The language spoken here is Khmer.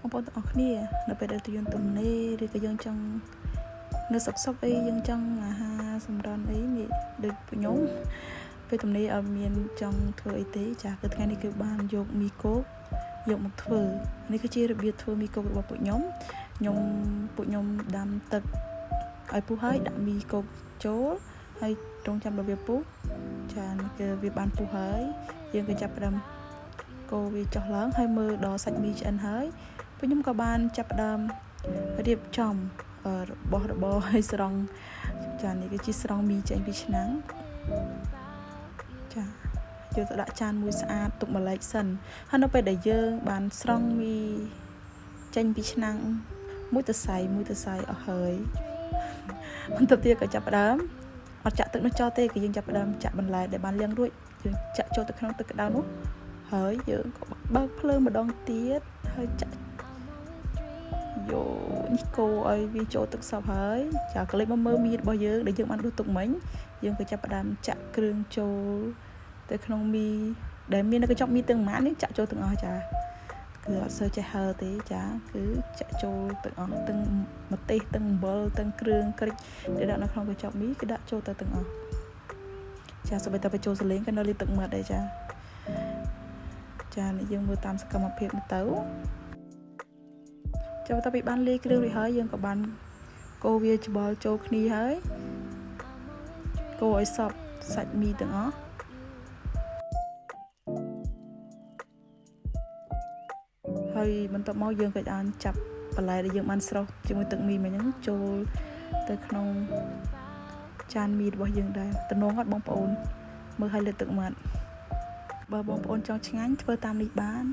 បងប្អូនទាំងអស់គ្នានៅពេលដែលយើងទំនេរឬក៏យើងចង់នៅសុកអីយើងចង់អាហារសម្រន់អីនេះដូចខ្ញុំពេលទំនេរអត់មានចង់ធ្វើអីទេចាគឺថ្ងៃនេះគឺបានយកមីគោកយកមកធ្វើនេះគឺជារបៀបធ្វើមីគោករបស់ពួកខ្ញុំដាំទឹកឲ្យពុះហើយដាក់មីគោកចូលហើយត្រង់ចាំដល់វាពុះចានេះគឺវាបានពុះហើយយើងក៏ចាប់ផ្ដើមកូរវាចុះឡើងហើយមើលដល់សាច់មីឆ្អិនហើយពួកខ្ញុំក៏បានចាប់ផ្ដើមរៀបចំរបស់របរឲ្យស្រង់ចានេះគឺជាស្រង់មីចេញពីឆ្នាំងចាយកទៅដាក់ចានមួយស្អាតទុកម្លេចសិនហើយនៅពេលដែលយើងបានស្រង់មីចេញពីឆ្នាំងមួយទៅសៃអស់ហើយបន្ទាប់ទៀតក៏ចាប់ផ្ដើមអត់ចាក់ទឹកនោះចោលទេគឺយើងចាប់ផ្ដើមចាក់បន្លែដែលបានលាងរួចយើងចាក់ចូលទៅក្នុងទឹកក្តៅនោះហើយយើងក៏បើកភ្លើងម្ដងទៀតហើយចាក់យកនេះកូរឲ្យវាចូលទឹកសពហើយចាកលេចមកមើលមីរបស់យើងដែលយើងបានដួសទុកមិញយើងក៏ចាប់ផ្ដើមចាក់គ្រឿងចូលទៅក្នុងមីដែលមាននៅកញ្ចប់មីទាំងម៉ាននេះចាក់ចូលទាំងអស់ចាគឺអត់សូវចេះហើទេចាគឺចាក់ចូលទាំងអស់ទាំងម្ទេសទាំងអំបិលទាំងគ្រឿងក្រិចដែលដាក់នៅក្នុងកញ្ចប់មីគឺដាក់ចូលទៅទាំងអស់ចាសូម្បីតែបញ្ចូលសលេងក៏នៅលើទឹកមាត់ដែរចានេះយើងមើលតាមសកម្មភាពទៅចាំតទៅបានលាយគ្រឿងរួចហើយយើងក៏បានកូរវាច្បល់ចូលគ្នាហើយកូរឲ្យសព្វសាច់មីទាំងអស់ហើយបន្ទាប់មកយើងក៏អាចចាប់បន្លែដែលយើងបានស្រុះជាមួយទឹកមីមិញហ្នឹងចូលទៅក្នុងចានមីរបស់យើងដែរតំណងអត់បងប្អូនមើលឲ្យលើទឹកមាត់បើបងប្អូនចង់ឆ្ងាញ់ធ្វើតាមនេះបាន